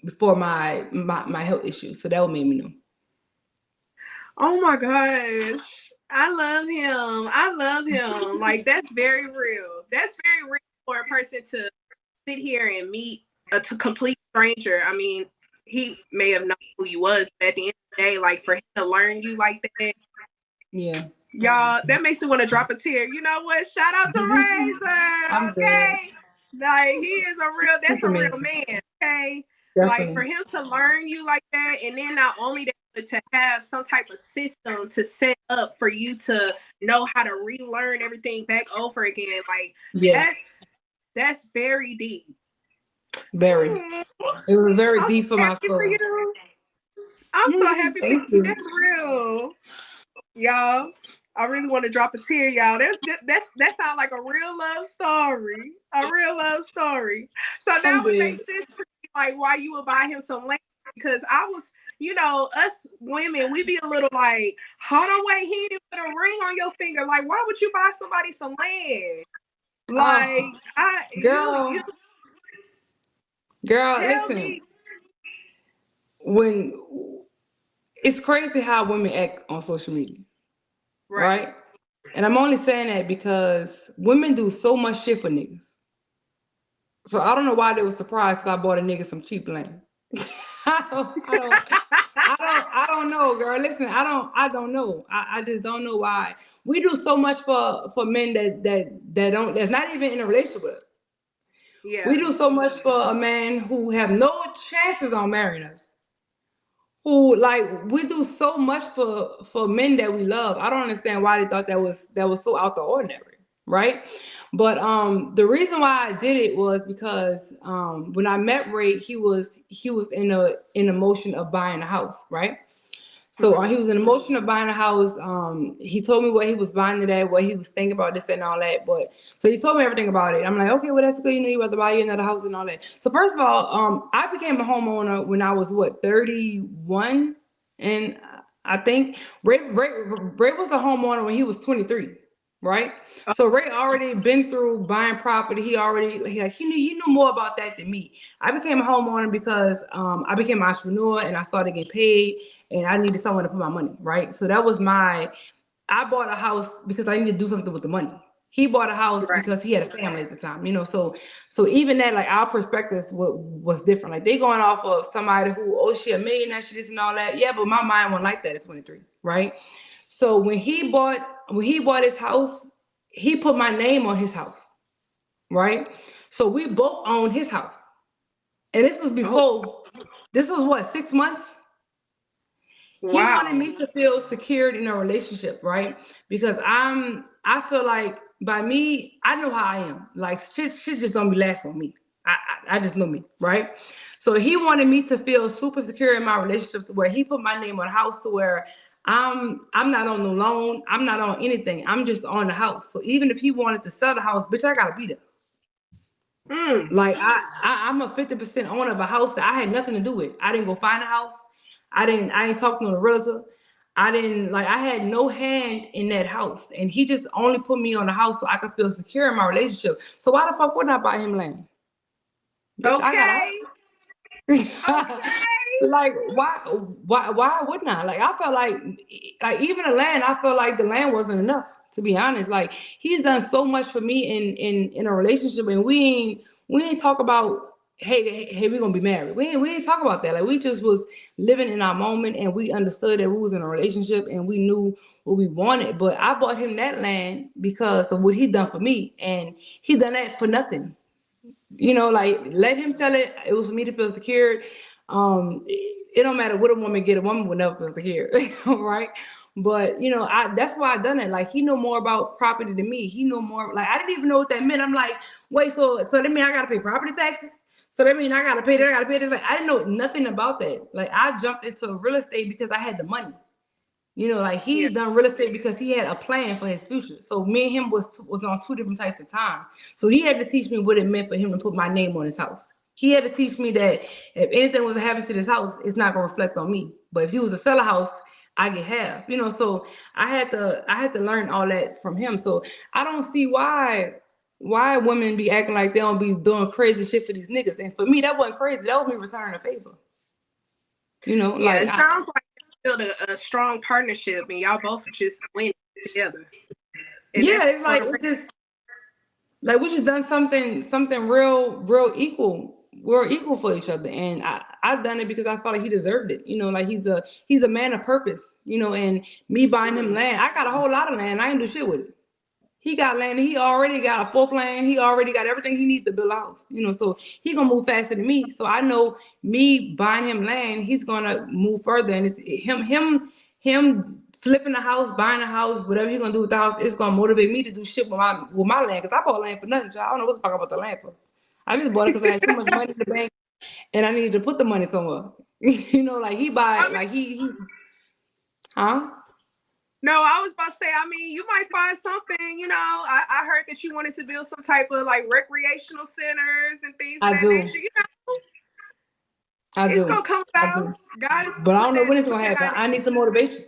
before my health issues. So that what made me know. Oh my gosh. I love him. I love him. Like that's very real. That's very real for a person to sit here and meet a complete stranger. I mean, he may have known who you was, but at the end of the day, like for him to learn you like that, Yeah. y'all, that makes me want to drop a tear. You know what? Shout out to Razor. I'm good. Okay. Like he is a real He's that's a real amazing. man. Okay. Like for Definitely. him to learn you like that and then not only that but to have some type of system to set up for you to know how to relearn everything back over again. Like Yes. that's very deep. Very. Hmm. It was very I'm so deep for my happy for soul. you. I'm so happy for Thank you. you. That's real. Y'all. I really want to drop a tear, y'all. That sounds like a real love story. A real love story. So I'm now it dead. makes sense to me like why you would buy him some land because I was, us women, we be a little like, hold on, wait, he didn't put a ring on your finger. Like, why would you buy somebody some land? Oh, Like, you girl, girl, tell listen. me, When it's crazy how women act on social media, right? right? And I'm only saying that because women do so much shit for niggas. So I don't know why they were surprised because I bought a nigga some cheap land. I don't, I don't, I don't know, girl. Listen, I don't know. I just don't know why. We do so much for men that don't that's not even in a relationship with us. We Yeah. do so much for a man who have no chances on marrying us. Who like we do so much for men that we love. I don't understand why they thought that was so out the ordinary, right? But the reason why I did it was because when I met Ray, he was in a motion of buying a house, right? So Mhm. he was in the motion of buying a house. He told me what he was buying today, what he was thinking about this and all that. But so he told me everything about it. I'm like, okay, well that's good. You about to buy you another house and all that. So first of all, I became a homeowner when I was what 31, and I think Ray was a homeowner when he was 23. Right, so Ray already been through buying property. He knew more about that than me. I became a homeowner because I became an entrepreneur and I started getting paid and I needed someone to put my money, right? So that was I bought a house because I needed to do something with the money. He bought a house Right. because he had a family at the time. So even that, like our perspectives was different. Like they going off of somebody who, oh, she a millionaire, she this and all that. Yeah, but my mind wasn't like that at 23, right? So when he bought his house, he put my name on his house, right? So we both owned his house. And this was Oh, before, this was what, 6 months? He wanted wow. me to feel secured in a relationship, right? Because I feel like by me, I know how I am. Like shit just don't be last on me. I just know me, right? So he wanted me to feel super secure in my relationship to where he put my name on the house to where I'm not on the loan, I'm not on anything. I'm just on the house. So even if he wanted to sell the house, bitch, I gotta be there. Mm. Like I'm a 50% owner of a house that I had nothing to do with. I didn't go find a house. I didn't talk to no realtor. I had no hand in that house. And he just only put me on the house so I could feel secure in my relationship. So why the fuck wouldn't I buy him land? Bitch, I got a Okay. house. Okay. Like why wouldn't I? Like I felt like even the land, I felt like the land wasn't enough, to be honest. Like he's done so much for me in a relationship, and we ain't talk about, hey, we're gonna be married. We ain't talk about that. Like we just was living in our moment, and we understood that we was in a relationship and we knew what we wanted. But I bought him that land because of what he done for me, and he done that for nothing. Like let him tell it. It was for me to feel secured. It don't matter what a woman get. A woman would never feel secure, right? But that's why I done it. Like he know more about property than me. He know more. Like I didn't even know what that meant. I'm like, wait, so that mean I gotta pay property taxes? So that mean I gotta pay that? I gotta pay this? Like I didn't know nothing about that. Like I jumped into real estate because I had the money. Like Yeah. he done real estate because he had a plan for his future. So me and him was on two different types of time. So he had to teach me what it meant for him to put my name on his house. He had to teach me that if anything was to happen to this house, it's not gonna reflect on me. But if he was to sell a house, I get half. So I had to learn all that from him. So I don't see why. why women be acting like they don't be doing crazy shit for these niggas? And for me, that wasn't crazy. That was me returning a favor. Yeah, Like it sounds like you built a strong partnership and y'all both just win together. And yeah, that's it's like what it just like we just done something real equal. We're equal for each other, and I've done it because I felt like he deserved it. Like he's a man of purpose. And me buying him mm, land, I got a whole lot of land. I ain't do shit with it. He got land. He already got a full plan. He already got everything he needs to build a house. So he gonna move faster than me. So I know me buying him land, he's gonna move further. And it's him flipping the house, buying a house, whatever he gonna do with the house, it's gonna motivate me to do shit with my land. Cause I bought land for nothing. So I don't know what the fuck I bought the land for. I just bought it because I had too much money in the bank and I needed to put the money somewhere. Like he buy I mean, like he's huh? no, I was about to say, I mean, you might find something, I heard that you wanted to build some type of like recreational centers and things of I that do. nature. I It's do. gonna come I about. do. God is But I gonna don't know when it's put gonna that happen. idea. I need some motivation.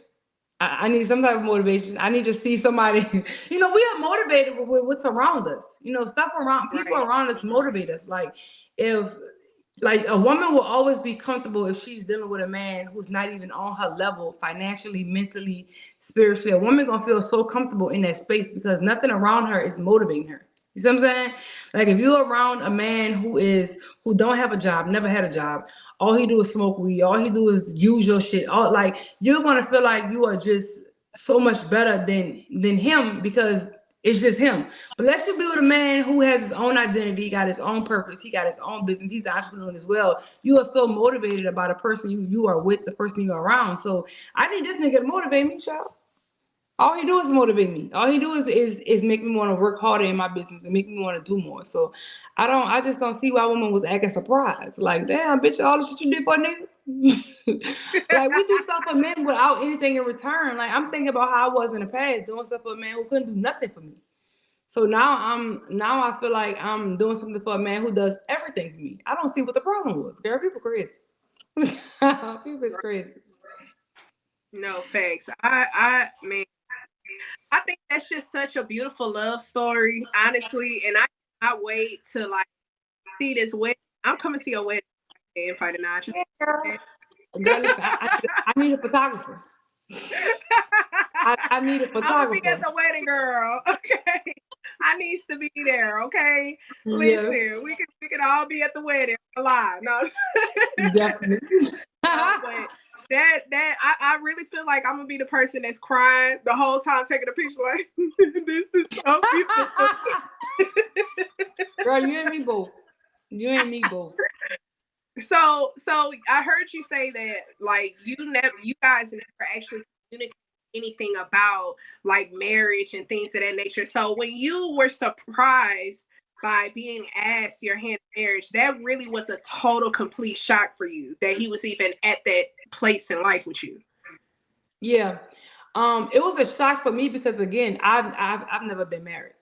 I need some type of motivation. I need to see somebody. We are motivated with what's around us. Stuff around people Right. around us motivate us. If like a woman will always be comfortable if she's dealing with a man who's not even on her level financially, mentally, spiritually. A woman gonna feel so comfortable in that space because nothing around her is motivating her. You see what I'm saying? Like if you're around a man who don't have a job, never had a job, all he do is smoke weed, all he do is use your shit. All like you're gonna feel like you are just so much better than him because it's just him. But let's just be with a man who has his own identity, he got his own purpose, he got his own business, he's an entrepreneur as well. You are so motivated about a person you are with, the person you are around. So I need this nigga to motivate me, child. All he do is motivate me. All he do is make me want to work harder in my business and make me want to do more. So I just don't see why woman was acting surprised. Like, damn, bitch, all the shit you did for a nigga. Like we do stuff for men without anything in return. Like I'm thinking about how I was in the past doing stuff for a man who couldn't do nothing for me. So now I feel like I'm doing something for a man who does everything for me. I don't see what the problem was. Girl, people crazy. People is crazy. No, facts. I mean, I think that's just such a beautiful love story, honestly. And I cannot wait to like see this wedding. I'm coming to your wedding and fighting out. Yeah, girl, listen, I need a photographer. I need a I'm gonna be at photographer. the wedding, girl. Okay, I needs to be there. Okay, Yes, listen, we can all be at the wedding alive. No, definitely. no, but I really feel like I'm gonna be the person that's crying the whole time taking a picture. Like this is so beautiful. Girl, you and me both. You and me both. So I heard you say that like you guys never actually communicated anything about like marriage and things of that nature. So when you were surprised by being asked your hand in marriage, that really was a total complete shock for you that he was even at that place in life with you. Yeah. It was a shock for me because again, I've never been married.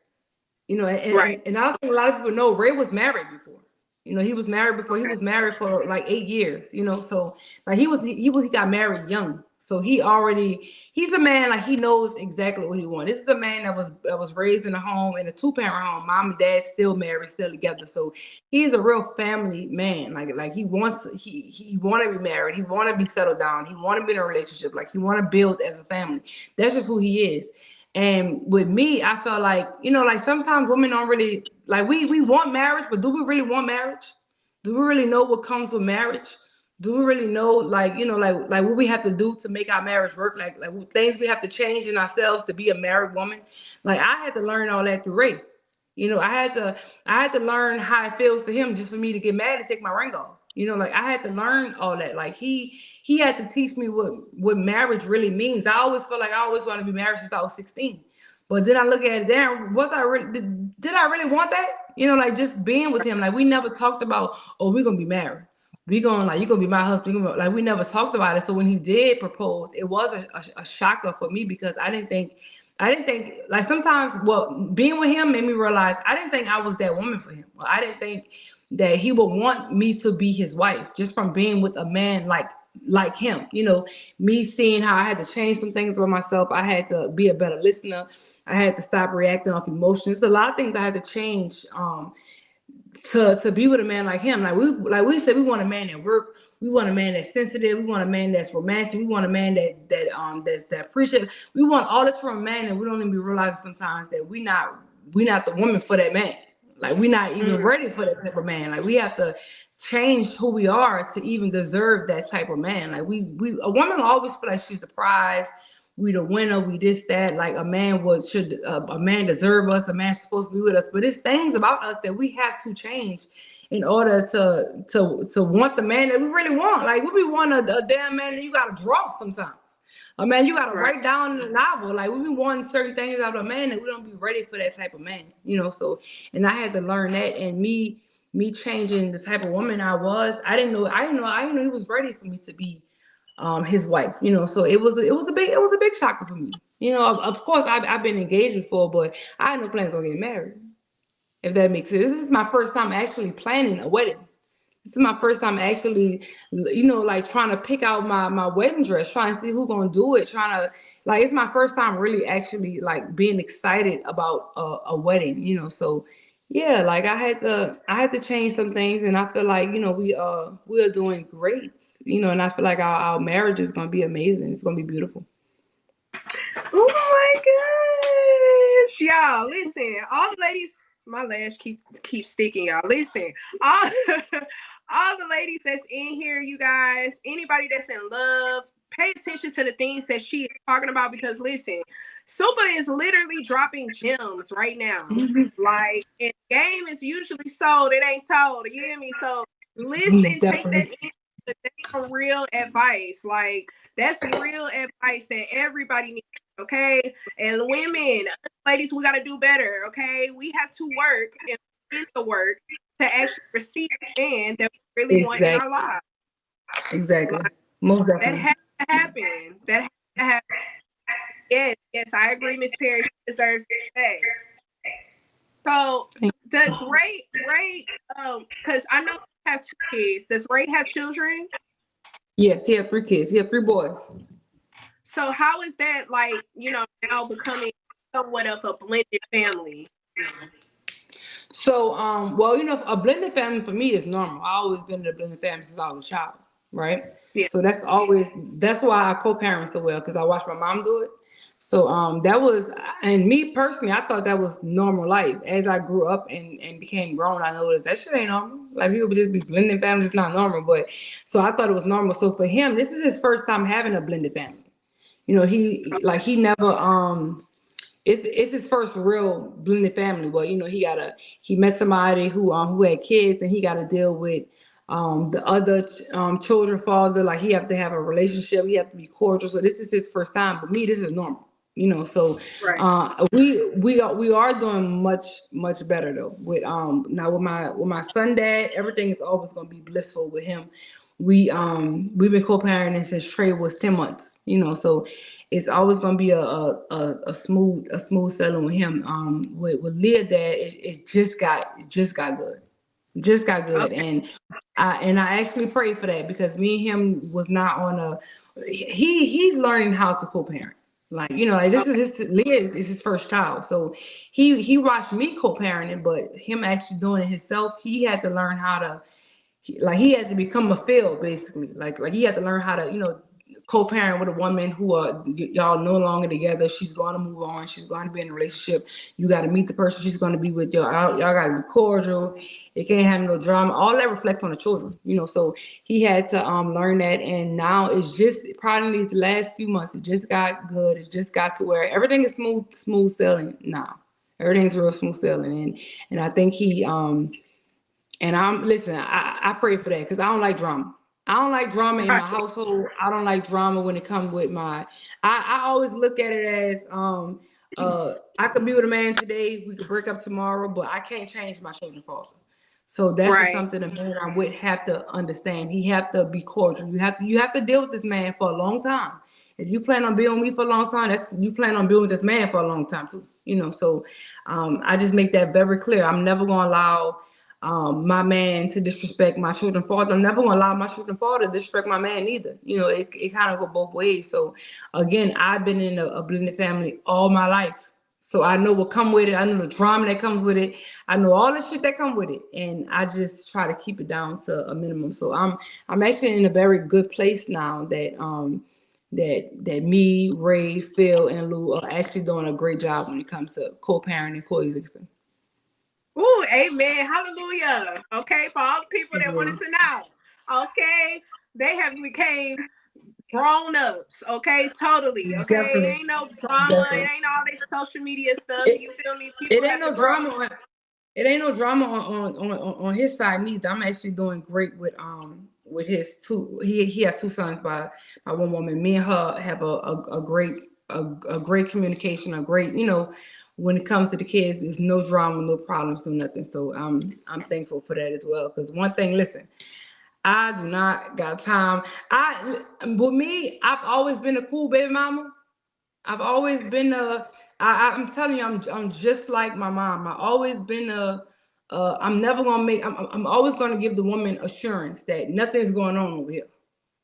Right. And I don't think a lot of people know Ray was married before. He was married before. He was married for like 8 years. So like he got married young. So he's a man like he knows exactly what he wants. This is a man that was raised in a home in a two-parent home. Mom and dad still married, still together. So he's a real family man. Like he want to be married. He want to be settled down. He want to be in a relationship. Like he want to build as a family. That's just who he is. And with me, I felt like, like sometimes women don't really like we want marriage, but do we really want marriage? Do we really know what comes with marriage? Do we really know like what we have to do to make our marriage work? Like what things we have to change in ourselves to be a married woman? Like I had to learn all that through Ray. I had to learn how it feels to him just for me to get mad and take my ring off. Like I had to learn all that. Like he had to teach me what marriage really means. I always felt like I always wanted to be married since I was 16. But then I look at it, damn, was I really did I really want that? Like just being with him. Like we never talked about, oh, we're gonna be married. We gonna like you're gonna be my husband. Like we never talked about it. So when he did propose, it was a shocker for me because I didn't think like sometimes being with him made me realize I didn't think I was that woman for him. I didn't think that he would want me to be his wife just from being with a man like him. Me seeing how I had to change some things about myself. I had to be a better listener. I had to stop reacting off emotions. A lot of things I had to change. To be with a man like him. Like we said, we want a man that work. We want a man that's sensitive. We want a man that's romantic. We want a man that appreciates. We want all this from a man, and we don't even be realizing sometimes that we not the woman for that man. Like we not even Mm, ready for that type of man. Like we have to change who we are to even deserve that type of man. Like we a woman will always feel like she's the prize. We the winner. We this that. Like a man deserve us. A man's supposed to be with us. But it's things about us that we have to change in order to want the man that we really want. Like we want a damn man that you gotta draw sometimes. A man you gotta right. write down in a novel. Like we be wanting certain things out of a man that we don't be ready for that type of man. So and I had to learn that, and me changing the type of woman I was. I didn't know he was ready for me to be his wife. So it was a big shocker for me. Of course I've been engaged before, but I had no plans on getting married. If that makes sense. This is my first time actually planning a wedding. This is my first time actually, like trying to pick out my wedding dress, trying to see who's gonna do it, trying to like it's my first time really actually like being excited about a wedding. So yeah, like I had to change some things, and I feel like we are doing great. And I feel like our marriage is gonna be amazing. It's gonna be beautiful. Oh my gosh, y'all! Listen, all the ladies. My lash keeps sticking, y'all. Listen, all all the ladies that's in here, you guys. Anybody that's in love, pay attention to the things that she is talking about because listen, Supa is literally dropping gems right now. Like, and game is usually sold, it ain't told. You hear me? So listen, take that Definitely. in. That's some real advice. Like that's real advice that everybody needs. Okay, and women, ladies, we got to do better. Okay, we have to work and put in the work to actually receive the man that we really want in our Exactly. lives. Exactly. Like Most that definitely. has to happen. That has to happen. Yes, yes, I agree, Miss Perry. She deserves respect. So does because I know you have two kids. Does Ray have children? Yes, he had 3 kids. He had 3 boys. So how is that like, now becoming somewhat of a blended family? So, well, a blended family for me is normal. I always been in a blended family since I was a child, right? Yeah, So that's why I co-parent so well because I watched my mom do it. So, that was, and me personally, I thought that was normal life. As I grew up and became grown, I noticed that shit ain't normal. Like people would just be blending families, it's not normal. But so I thought it was normal. So for him, this is his first time having a blended family. He never it's his first real blended family. Well, he met somebody who had kids, and he got to deal with the other children father. Like he have to have a relationship. He have to be cordial. So this is his first time. But me, this is normal. So right. we are doing much better though. With now with my son dad, everything is always gonna be blissful with him. We've been co-parenting since Trey was 10 months. So it's always gonna be a smooth sailing with him. With Leah dad, it just got good, just got good, Okay. and I actually prayed for that because me and him was not on a. He's learning how to co-parent. Like like this Okay. is his Leah is his first child, so he watched me co-parenting, but him actually doing it himself, he had to learn how to he had to become a field basically. Like he had to learn how to co-parent with a woman who are y'all no longer together. She's going to move on. She's going to be in a relationship. You got to meet the person she's going to be with. Y'all got to be cordial. It can't have no drama. All that reflects on the children. So he had to learn that, and now it's just probably these last few months. It just got good. It just got to where everything is smooth sailing now. Everything's real smooth sailing, and I think he and listen, I pray for that because I don't like drama. I don't like drama in my Right. household. I don't like drama when it comes with I always look at it as I could be with a man today, we could break up tomorrow, but I can't change my children's father. So that's just Right. something a man I would have to understand. He have to be cordial. You have to deal with this man for a long time. If you plan on being with me for a long time, that's you plan on being with this man for a long time too. So I just make that very clear. I'm never gonna allow my man to disrespect my children's fathers. I'm never gonna allow my children's father to disrespect my man either. It kind of go both ways. So again, I've been in a blended family all my life. So I know what come with it. I know the drama that comes with it. I know all the shit that come with it, and I just try to keep it down to a minimum. So I'm actually in a very good place now that me, Ray, Phil, and Lou are actually doing a great job when it comes to co-parenting, coexisting. Ooh, amen. Hallelujah. Okay, for all the people that Yeah, wanted to know. Okay. They have became grown ups. Okay, totally. Okay. It definitely, ain't no drama. It definitely. ain't all this social media stuff. It You feel me? it People ain't have to no grow. drama on it ain't no drama on his side neither. I'm actually doing great with his two. He has two sons by one woman. Me and her have a great communication. A great when it comes to the kids, there's no drama, no problems, no nothing. So I'm thankful for that as well. Because one thing, listen, I do not got time. With me, I've always been a cool baby mama. I've always been I'm telling you, I'm just like my mom. I always been I'm never gonna make. I'm always gonna give the woman assurance that nothing's going on over here.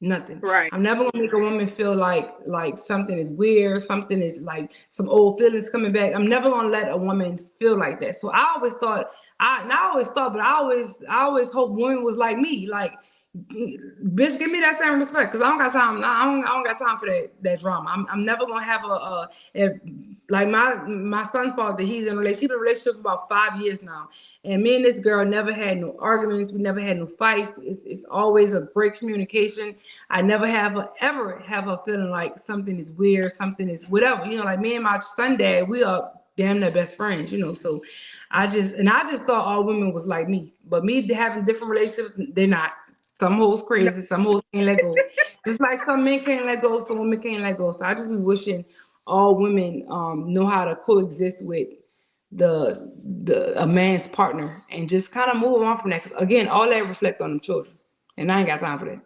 Nothing. Right. I'm never gonna make a woman feel like something is weird, something is like some old feelings coming back. I'm never gonna let a woman feel like that. So I always thought, I always thought, but I always hope women was like me, like bitch, give me that same respect, cause I don't got time. I don't got time for that drama. I'm never gonna have if, like my son's father. He's in a relationship for about 5 years now, and me and this girl never had no arguments. We never had no fights. It's always a great communication. I never ever have a feeling like something is weird, something is whatever. Like me and my son dad, we are damn near best friends. So I just thought all women was like me, but me having different relationships, they're not. Some hoes No, crazy, some hoes can't let go. Just like some men can't let go, some women can't let go. So I just be wishing all women know how to coexist with a man's partner and just kind of move on from that. 'Cause again, all that reflect on the children, and I ain't got time for that.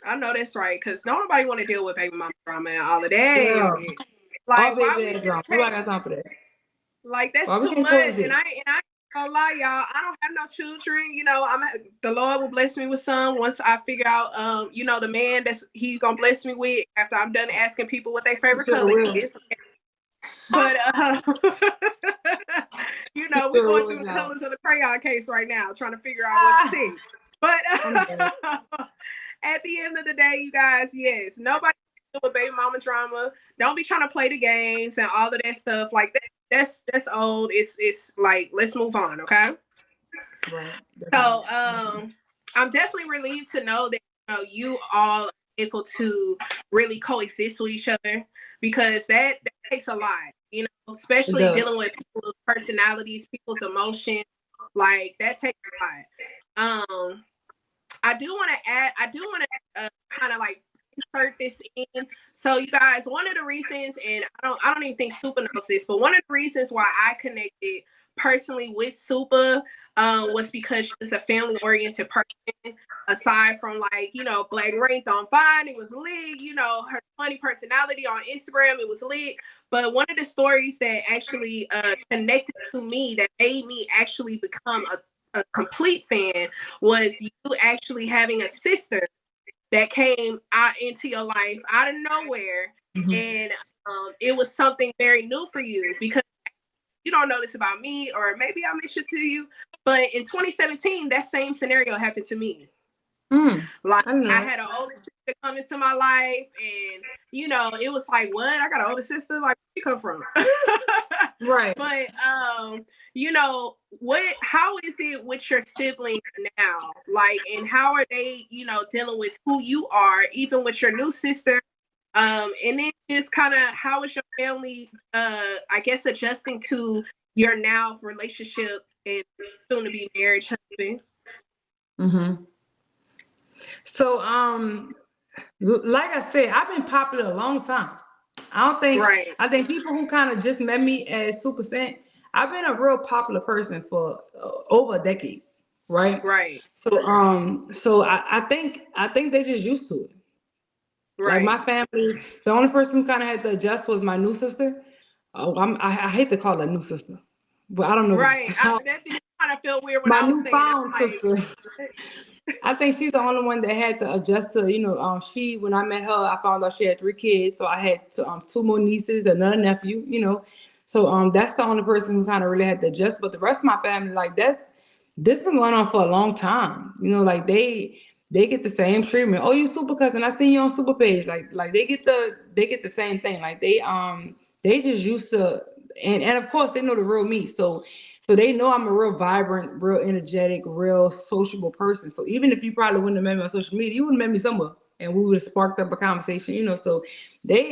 I know that's right. Cause nobody want to deal with baby mama drama and all of that. Girl, all Like, why baby we ass just drama. can't? Nobody got time for that. Like, that's Why we too can't much. And coexist? I ain't gonna lie, y'all. I don't have no children. The Lord will bless me with some once I figure out, the man he's gonna bless me with after I'm done asking people what their He favorite sure color will. is. But we're Sure going will, through the y'all. colors of the crayon case right now, trying to figure out what to Ah, see. But I'm dead. at the end of the day, you guys, yes, nobody with baby mama drama. Don't be trying to play the games and all of that stuff. Like that. That's old. It's like, let's move on, okay? Right, So definitely, definitely. I'm definitely relieved to know that you all are able to really coexist with each other, because that takes a lot, It especially does. dealing with people's personalities, people's emotions. Like, that takes a lot. I do want to kind of like insert this in. So you guys, one of the reasons, and I don't even think Supa knows this, but one of the reasons why I connected personally with Supa was because she was a family oriented person. Aside from, like, Black Ranked on Fine, it was lit. Her funny personality on Instagram, it was lit. But one of the stories that actually connected to me, that made me actually become a complete fan, was you actually having a sister that came out into your life out of nowhere. Hmm. And it was something very new for you, because you don't know this about me, or maybe I mentioned it to you, but in 2017, that same scenario happened to me. Mm. Like, I don't I know. had an older sister come into my life, and it was like, what? I got an older sister? Like, where you come from? Right. But how is it with your siblings now? Like, and how are they, dealing with who you are, even with your new sister? And then just kind of, how is your family, I guess, adjusting to your now relationship and soon to be marriage husband? Hmm. So, like I said, I've been popular a long time. I don't think Right, I think people who kind of just met me as Super Cent, I've been a real popular person for over a decade, right? right, So I think they're just used to it. Like right, my family, the only person who kind of had to adjust was my new sister. I hate to call her new sister, but I don't know right. how. kind of felt weird when My I was saying that. newfound Like, sister. I think she's the only one that had to adjust to, she when I met her, I found out she had 3 kids, so I had two more nieces, another nephew. So that's the only person who kind of really had to adjust. But the rest of my family, like this been going on for a long time. Like they get the same treatment. Oh, you super cousin, I seen you on super page. Like they get the same thing. Like they just used to, and of course they know the real me. So they know I'm a real vibrant, real energetic, real sociable person. So even if you probably wouldn't have met me on social media, you would have met me somewhere, and we would have sparked up a conversation. So they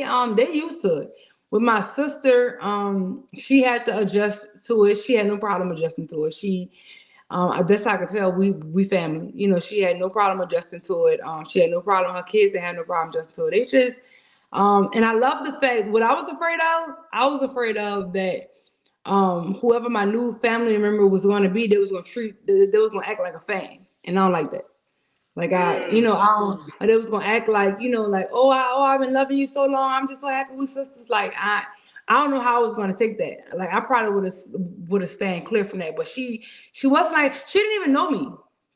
used to it. With my sister, she had to adjust to it. She had no problem adjusting to it. That's how I could tell we family. She had no problem adjusting to it. She had no problem. Her kids, they had no problem adjusting to it. They just, and I love the fact. What I was afraid of that whoever my new family member was going to be, they was going to they was going to act like a fan, and I don't like that. Like mm, I don't. Or they was gonna act like, like, I've been loving you so long. I'm just so happy we sisters. Like I don't know how I was gonna take that. Like I probably would have stayed clear from that. But she was like, she didn't even know me,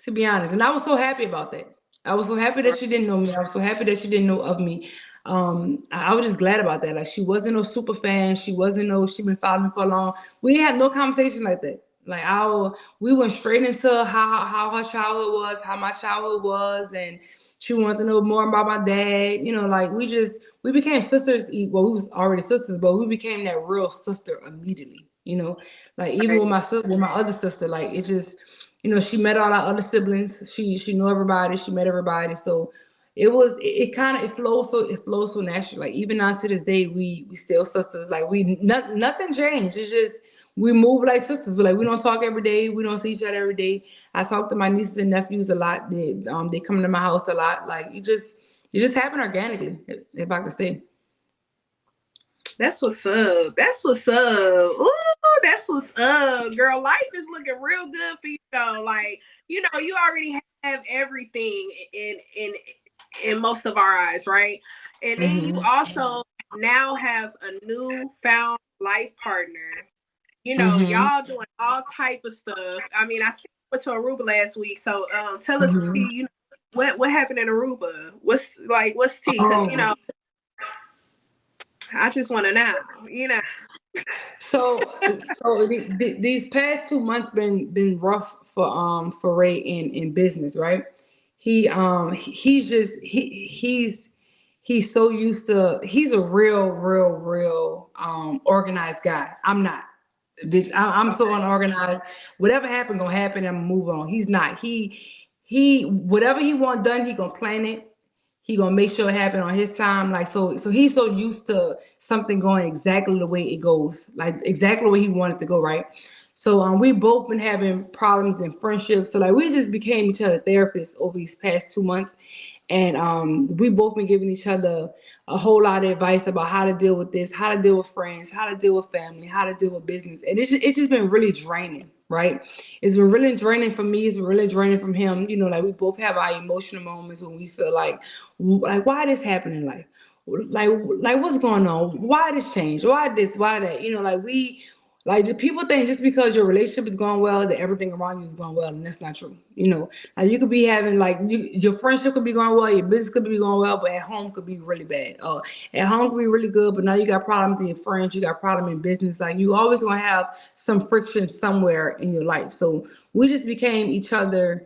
to be honest, and I was so happy about that. I was so happy that right, she didn't know me. I was so happy that she didn't know of me. I was just glad about that. Like she wasn't no super fan. She wasn't no. She been following me for long. We didn't have no conversation like that. Like we went straight into how her childhood was, how my childhood was, and she wanted to know more about my dad. Like we became sisters. Well, we was already sisters, but we became that real sister immediately. Like even with right. my sister, with my other sister, like it just, she met all our other siblings. She knew everybody. She met everybody. So it kind of it flows so naturally. Like even now to this day, we still sisters. Like nothing changed. It's just we move like sisters. But like we don't talk every day. We don't see each other every day. I talk to my nieces and nephews a lot. They come to my house a lot. Like it just happened organically, if I could say. That's what's up. That's what's up. Ooh, that's what's up. Girl, life is looking real good for you though. Like, you already have everything in most of our eyes, right? And then you Mhm. also now have a new found life partner. Mhm. Y'all doing all type of stuff. I mean, I went to Aruba last week, so tell us, Mhm. what happened in Aruba? What's tea? Because Um. I just want to know. You know. These past 2 months been rough for Ray in business, right? He's just he's so used to he's a real organized guy. I'm not. Bitch, I'm so Okay. unorganized. Whatever happened gonna happen. I'm gonna move on. He's not. He whatever he want done, he gonna plan it. He gonna make sure it happen on his time. Like so he's so used to something going exactly the way it goes, like exactly the way he wanted to go, right? So we both been having problems in friendships. So like we just became each other therapists over these past 2 months, and we both been giving each other a whole lot of advice about how to deal with this, how to deal with friends, how to deal with family, how to deal with business, and it's just been really draining, right? It's been really draining for me. It's been really draining from him. Like we both have our emotional moments when we feel like why this happened in life, like what's going on, why this change, why this, why that, like the people think just because your relationship is going well that everything around you is going well, and that's not true. Like you could be having your friendship could be going well, your business could be going well, but at home could be really bad. At home could be really good, but now you got problems in your friends, you got problem in business. Like you always gonna have some friction somewhere in your life. So we just became each other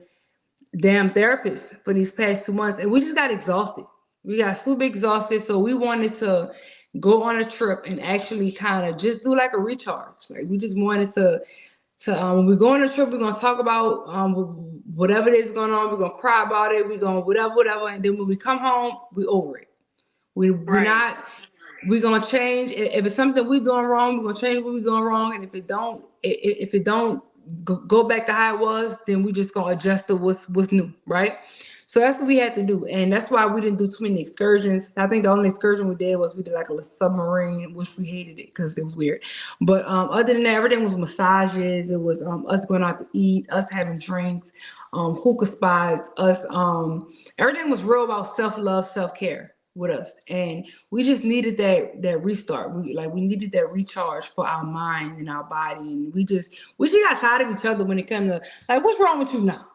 damn therapists for these past 2 months, and we just got exhausted. We got super exhausted, so we wanted to go on a trip and actually kind of just do like a recharge. Like we just wanted to when we go on a trip, we're gonna talk about whatever it is going on. We're gonna cry about it. We're gonna whatever, and then when we come home, we over it. We Right. not we're gonna change. If it's something we doing wrong, we're gonna change what we're doing wrong. And if it don't go back to how it was, then we just gonna adjust to what's new, right? So that's what we had to do, and that's why we didn't do too many excursions. I think the only excursion we did was we did like a little submarine, which we hated it because it was weird. But other than that, everything was massages. It was us going out to eat, us having drinks, hookah spots, us. Everything was real about self love, self care. with us, and we just needed that restart. We needed that recharge for our mind and our body, and we just got tired of each other when it comes to like, what's wrong with you now?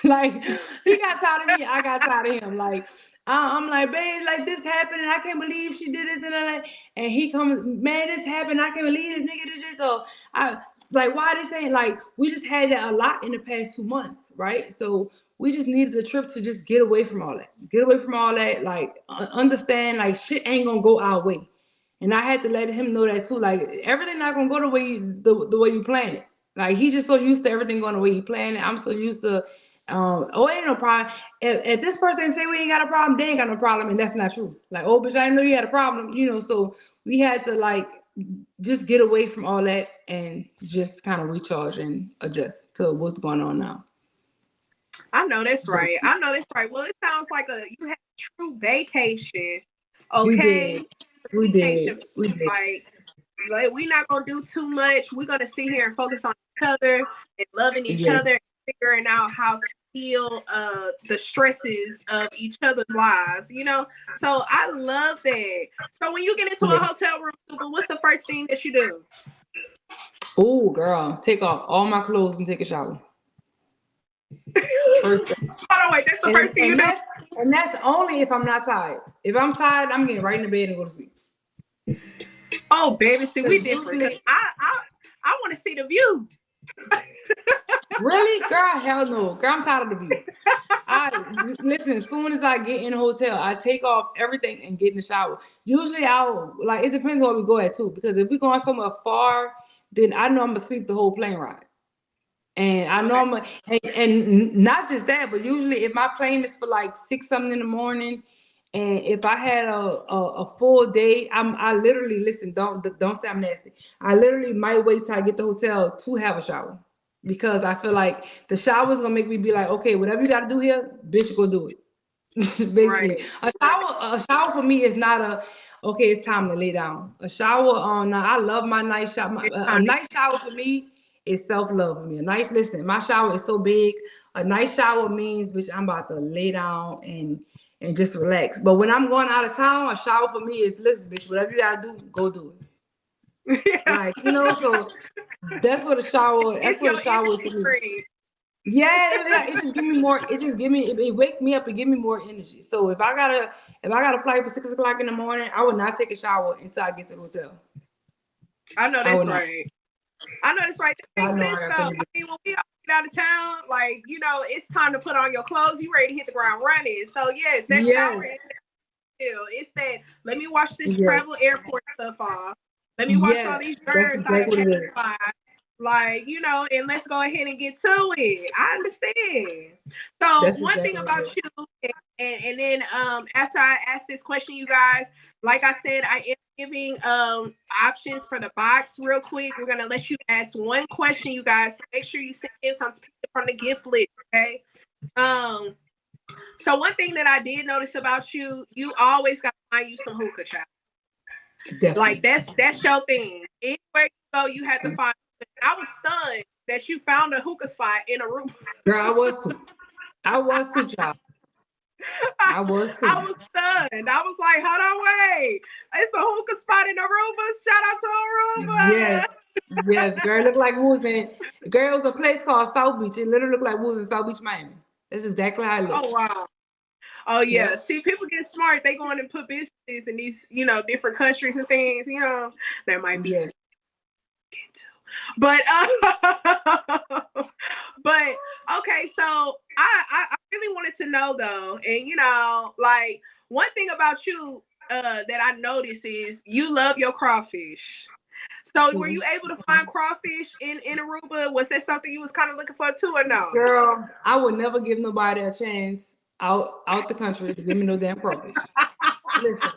Like, he got tired of me, I got tired of him. Like, I'm like, babe, like this happened, and I can't believe she did this and that. And he comes, man, this happened, I can't believe this nigga did this. So I like, why this ain't like, we just had that a lot in the past 2 months, right? So we just needed a trip to just get away from all that, get away from all that, like understand like shit ain't gonna go our way. And I had to let him know that too. Like, everything not gonna go the way the way you plan it. Like, he just so used to everything going the way he planned it. I'm so used to, oh, ain't no problem. If this person say we ain't got a problem, they ain't got no problem, and that's not true. Like, oh, bitch, I didn't know you had a problem, you know. So we had to like just get away from all that and just kind of recharge and adjust to what's going on now. I know that's But right. I know that's right. Well, it sounds like you had a true vacation. we Okay, did, we vacation. did, we did. Like, we're not gonna do too much. We're gonna sit here and focus on each other and loving each Yes, other and figuring out how to heal the stresses of each other's lives. So I love that. So when you get into a yes. hotel room, what's the first thing that you do? Oh, girl, take off all my clothes and take a shower. First thing. Hold on, wait. That's the And first thing you and do. that's only if I'm not tired. If I'm tired, I'm getting right in the bed and go to sleep. Oh, baby, see, we Because different. Cause usually, I want to see the view. really, girl, hell no. Girl, I'm tired of the view. I listen. As soon as I get in the hotel, I take off everything and get in the shower. Usually, I'll like. It depends on where we go at too. Because if we going somewhere far, then I know I'm gonna sleep the whole plane ride. And I know Okay. and not just that, but usually if my plane is for like 6 something in the morning, and if I had a full day, I literally listen. Don't say I'm nasty. I literally might wait till I get to the hotel to have a shower, because I feel like the shower is gonna make me be like, okay, whatever you got to do here, bitch, go do it. Basically, Right. a shower for me is not a okay. It's time to lay down. A shower on. I love my night shower. It's A time to night shower for me is self love for me. A nice listen. My shower is so big. A night shower means, bitch, I'm about to lay down and just relax. But when I'm going out of town, a shower for me is, listen, bitch, whatever you gotta do, go do it. yeah. Like, so that's what a shower. That's It's what your a shower is for energy me. drink. Yeah, it just give me more. It just give me. It wake me up and give me more energy. So if I got a flight for 6 o'clock in the morning, I would not take a shower until I get to the hotel. I know I that's would not. right. I know that's right. That I makes know I sense got though. plenty. I mean, when we all get out of town, like, it's time to put on your clothes. You ready to hit the ground running. So yes, that shower Yes, is still. It's that. Let me wash this yes, travel airport stuff off. Let me wash all yes. these That's germs out of exactly what it is. my life. Like, and let's go ahead and get to it. I understand. So That's one thing exactly what it about is. you, and then after I ask this question, you guys, like I said, I am giving options for the box real quick. We're gonna let you ask one question, you guys. So make sure you send in some from the gift list, okay? Um, so one thing that I did notice about you, you always got to find you some hookah, child. Like Definitely. that's your thing. Anywhere you go, you had to find. I was stunned that you found a hookah spot in a room. Girl, I was too. I was too, child. I, I was I too. was stunned. I was like, hold on, wait. It's a hookah spot in Aruba. Shout out Yes, to yes. Girl, it looked like we was in. Girl, it was a place called South Beach. It literally looked like we was in South Beach, Miami. That's exactly how it Aruba. Oh looked. wow. Oh yeah. Yep. See, people get smart. They going and put businesses in these, different countries and things. That might be Yes. into. But but okay, so I really wanted to know though, and like one thing about you that I noticed is you love your crawfish. So were you Mhm. able to find crawfish in Aruba? Was that something you was kind of looking for too, or no? Girl, I would never give nobody a chance out the country to give me no damn crawfish. Listen,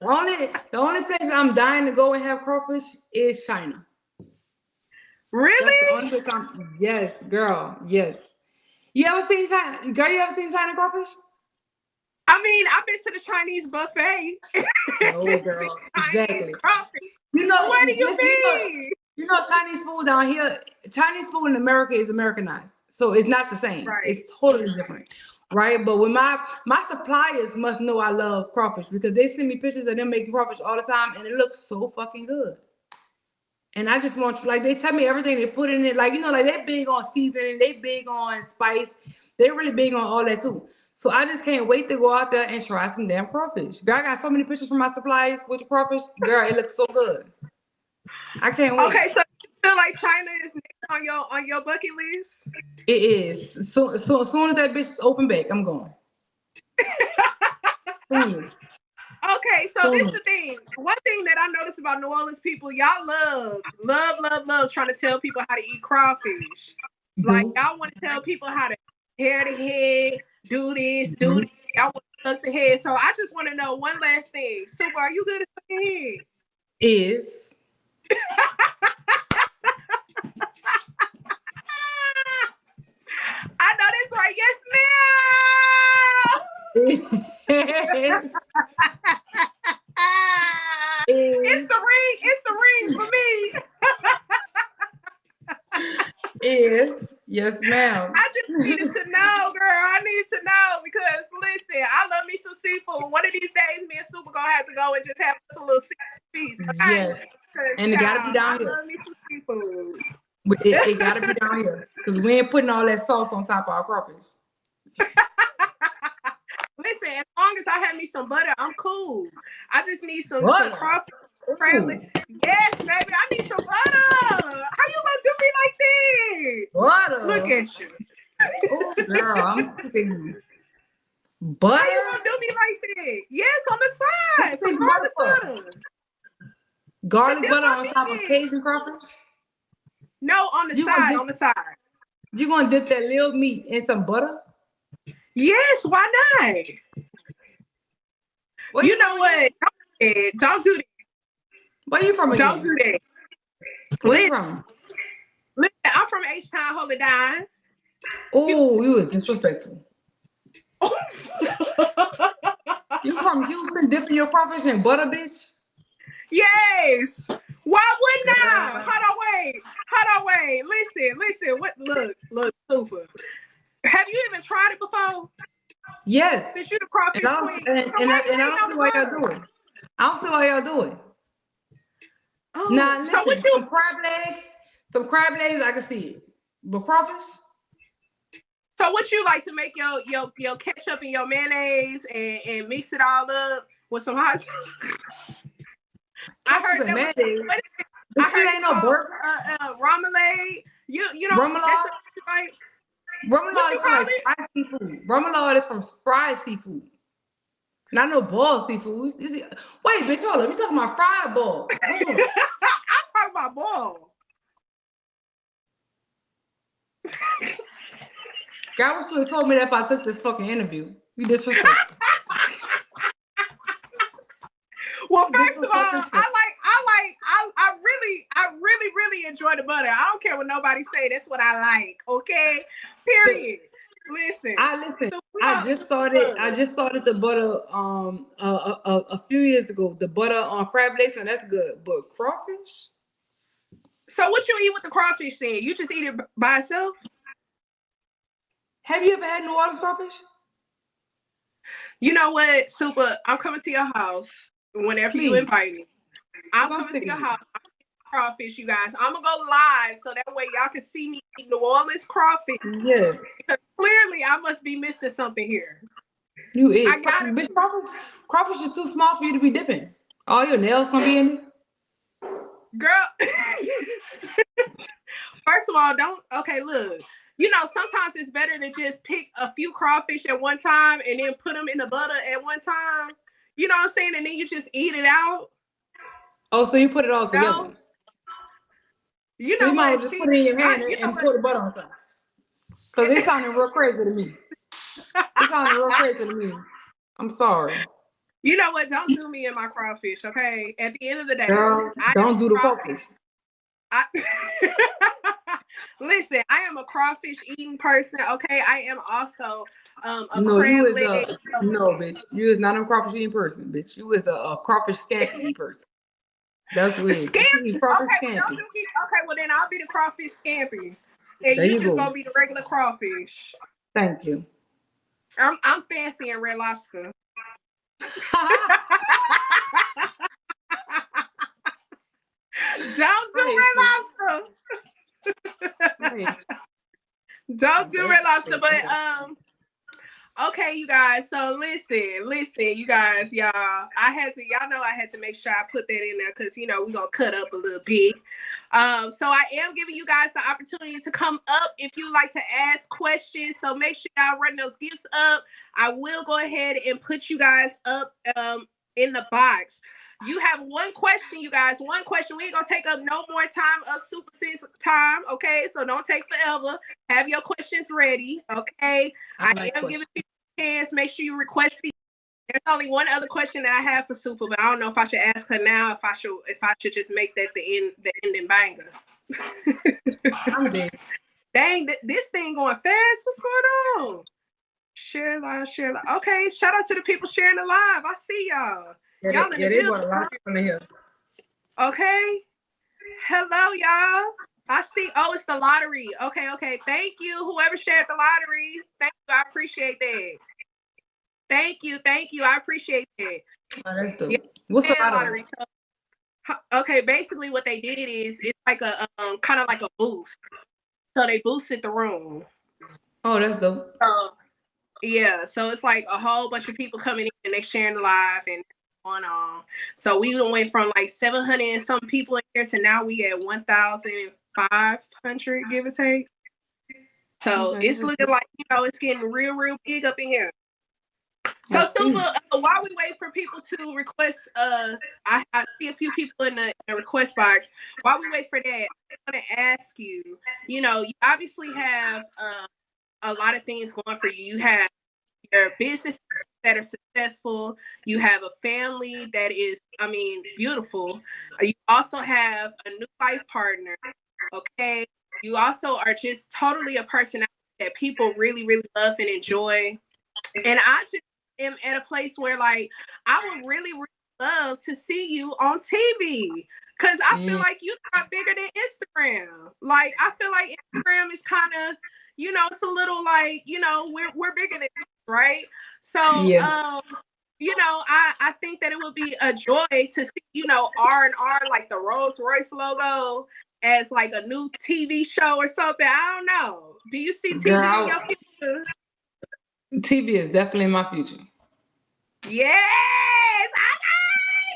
the only place I'm dying to go and have crawfish is China. That's the Really? only place I'm. Yes, girl. Yes. You ever seen China? Girl, you ever seen China crawfish? I mean, I've been to the Chinese buffet. No, It's girl. Chinese Exactly. crawfish. You know, What do you listen. mean? Chinese food down here. Chinese food in America is Americanized, so it's not the same. Right. It's totally different. right? But when my suppliers must know I love crawfish because they send me pictures of them making crawfish all the time, and it looks so fucking good. And I just want like they tell me everything they put in it, like like they big on seasoning, they big on spice, they really big on all that too. So I just can't wait to go out there and try some damn crawfish. Girl, I got so many pictures from my suppliers with the crawfish. Girl, it looks so good. I can't wait. Okay, so you feel like China is next on your bucket list? It is. So as soon as that bitch open back, I'm going. Soon as. Okay, so this is Soon the as. thing. One thing that I noticed about New Orleans people, y'all love trying to tell people how to eat crawfish. Like Mm-hmm. y'all want to tell people how to tear the head, do this, do Mm-hmm. that. Y'all want to suck the head. So I just want to know one last thing. Super, are you good at sucking head? Is. I know that's right. Yes, Is. ma'am. It's Is. the ring. It's the ring for me. Is. Yes, ma'am. I just needed to know, girl. I need to know because listen, I love me some seafood. One of these days, me and Super gonna have to go and just have us a little seafood feast, okay? Yes. Because And it gotta be child, I down here. love me some seafood. It gotta be down here. Because we ain't putting all that sauce on top of our crawfish. Listen, as long as I have me some butter, I'm cool. I just need some Butter. crawfish, crab leg. Ooh. Yes, baby, I need some butter. How you gonna do me like this? Look Butter. at you. Oh, girl, I'm sick of you. How you Butter? gonna do me like that? Yes, on the What side, you some need butter garlic for? butter to Garlic dip butter my on top of meat in. Cajun crawfish? No, on the You gonna side, dip on the side. you gonna dip that little meat in some butter? Yes, why not? Where you You from know again? what? Don't do that. Where you from Don't again? do that. Where you Listen, from? listen, I'm from H Town, hold it down. Oh, Houston. you was disrespectful. You from Houston dipping your crawfish in butter, bitch? Yes. Why wouldn't I? Girl. Hold on, wait. Hold on, wait. Listen. What? Look, super. Have you even tried it before? Yes. Since you the And crawfish I don't queen, so why you and I hating don't on see the why y'all do butter? it. I don't see why y'all do it. Oh, Now so what listen, you? some crab legs, I can see it. But crawfish, So what you like to make your ketchup and your mayonnaise and mix it all up with some hot sauce? I ketchup heard and that was mayonnaise. what is it? I This shit heard ain't it's no called burger. ramelade. You know that's Remoulade. what you like. What Remoulade you is from call like it? fried seafood. Remoulade is from fried seafood. Not no boiled seafood. Wait, bitch, hold up. You talking about fried ball. Hold on. I'm talking about boil. God wish you had told me that if I took this fucking interview. You disrespectful. Well, You first of all, disrespectful. I really enjoy the butter. I don't care what nobody say. That's what I like. Okay. The, Period. Listen. I listen. So we I got just started. I look. just started the butter a few years ago. The butter on crab legs and that's good. But crawfish? So what you eat with the crawfish then? You just eat it by itself? Have you ever had New Orleans crawfish? You know what, Super? I'm coming to your house whenever you Please, invite me. cause I'm I'm coming sick to of your you. house. I'm eating crawfish, you guys. I'm gonna go live so that way y'all can see me eat New Orleans crawfish. Yes, Clearly, I must be missing something here. you I is. gotta Bitch, crawfish is too small for you to be dipping. All your nails gonna be in it. girl. First of all, don't. Okay, look. You know, sometimes it's better to just pick a few crawfish at one time and then put them in the butter at one time. You know what I'm saying? And then you just eat it out. Oh, so you put it all No, together. you So you know might as what? well just See, put it in your I, hand you know and what? pour the butter on top. Cause it sounded real crazy to me. It sounded real crazy to me. I'm sorry. You know what? Don't do me in my crawfish, okay? At the end of the day, Girl, I am don't do a the crawfish. crawfish. I, listen, I am a crawfish eating person, okay? I am also a No, you crab is leg lover. no, bitch. You is not a crawfish eating person, bitch. You is a crawfish scampi eating person. That's what it is. Bitch, you Scampi. eat crawfish Okay, well don't scampi. do me. Okay, well then I'll be the crawfish scampi, and There you you just go. gonna be the regular crawfish. Thank you. I'm fancy in Red Lobster. Don't do Right. Red Lobster. Right. Don't do That's Red Lobster. crazy. But okay, you guys. So listen, you guys, y'all know I had to make sure I put that in there because we're gonna cut up a little bit. So I am giving you guys the opportunity to come up if you like to ask questions. So make sure y'all run those gifts up. I will go ahead and put you guys up in the box. You have one question, you guys. One question. We ain't gonna take up no more time of Super Sis time, okay? So don't take forever. Have your questions ready, okay? I I like am giving questions. people a chance. Make sure you request these. There's only one other question that I have for Super, but I don't know if I should ask her now. If I should just make that the ending banger. I'm dead. Dang, this thing going fast. What's going on? Share live, share live. Okay, shout out to the people sharing the live. I see y'all. Y'all in the They brought building. a lot of people in here. Okay. Hello, y'all. I see. Oh, it's the lottery. Okay, okay. Thank you. Whoever shared the lottery. Thank you. I appreciate that. Thank you. I appreciate that. Oh, that's Yeah, dope. What's the and lottery? lottery. So, okay, basically what they did is it's like a kind of like a boost. So they boosted the room. Oh, that's dope. So yeah, so it's like a whole bunch of people coming in and they sharing the live and going on. So we went from like 700 and some people in here to now we at 1,500, give or take. So Okay. it's looking like it's getting real big up in here. I So Super, see. while we wait for people to request, I see a few people in the request box. While we wait for that, I want to ask you. You obviously have a lot of things going for you. You have your business that are successful. You have a family that is, I mean, beautiful. You also have a new life partner. Okay. You also are just totally a person that people really love and enjoy. And I just am at a place where like I would really love to see you on TV. Cause I feel Mm, like you got bigger than Instagram. Like I feel like Instagram is kind of, it's a little like, we're bigger than this, right? So yeah. I think that it would be a joy to see, R&R like the Rolls Royce logo as like a new TV show or something. I don't know. Do you see TV in Girl, your future? TV is definitely my future. Yes,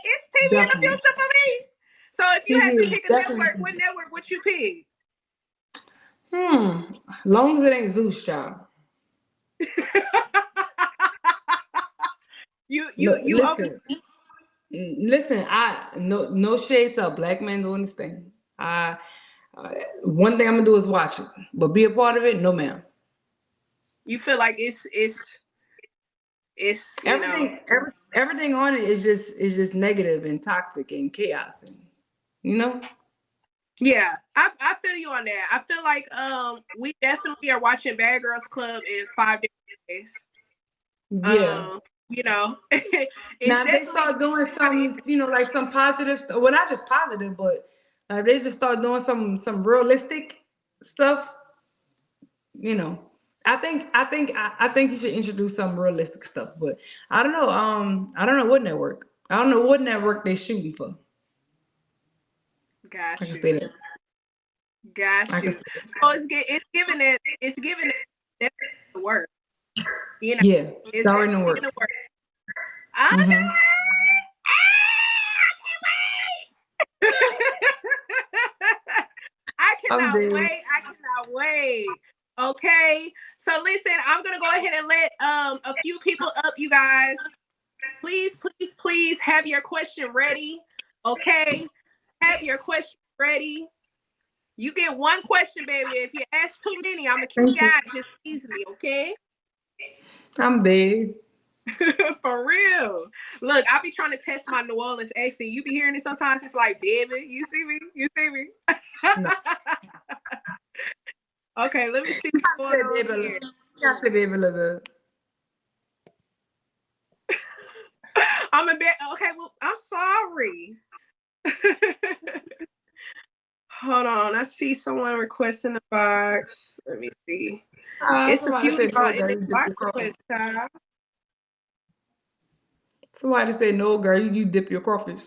it's TV in the Definitely. future for me. So if you had TV to is pick a definitely network, what future. network would you pick? Long as it ain't Zeus, child. you Look, you over listen. I no shade to a black man doing this thing. I one thing I'm gonna do is watch it, but be a part of it, no, ma'am. you feel like it's Everything on it is just negative and toxic and chaos, and you know. yeah, I feel you on that. I feel like we definitely are watching Bad Girls Club in 5 days. Yeah. Um, it's Now if they definitely start doing kind of some, like some positive stuff, well, not just positive, but if they just start doing some realistic stuff, you know. I think you should introduce some realistic stuff, but I don't know. I don't know what network. I don't know what network they shooting for. I got can you, say that. I got can you. say that. So it's giving it definitely the work. You know, Yeah, it's it's already definitely gonna giving work. the work. I Hmm. know. I I'm cannot dead. wait. I cannot wait. Okay. So listen, I'm gonna go ahead and let a few people up, you guys. Please have your question ready. Okay. Have your question ready. You get one question, baby. If you ask too many, I'm gonna kick Thank you you. out just easily, okay? I'm dead. For real. Look, I be trying to test my New Orleans accent. You be hearing it sometimes. It's like, baby, you see me? You see me? No. Okay, let me see You what's gotta going say on baby look. here. You gotta say baby look good. I'm a bit okay. Well, I'm sorry. Hold on. I see someone requesting the box. Let me see. It's a Somebody few said y'all no, in girl, this you dip watch your crawfish. request, child. Somebody said no, girl, you dip your crawfish.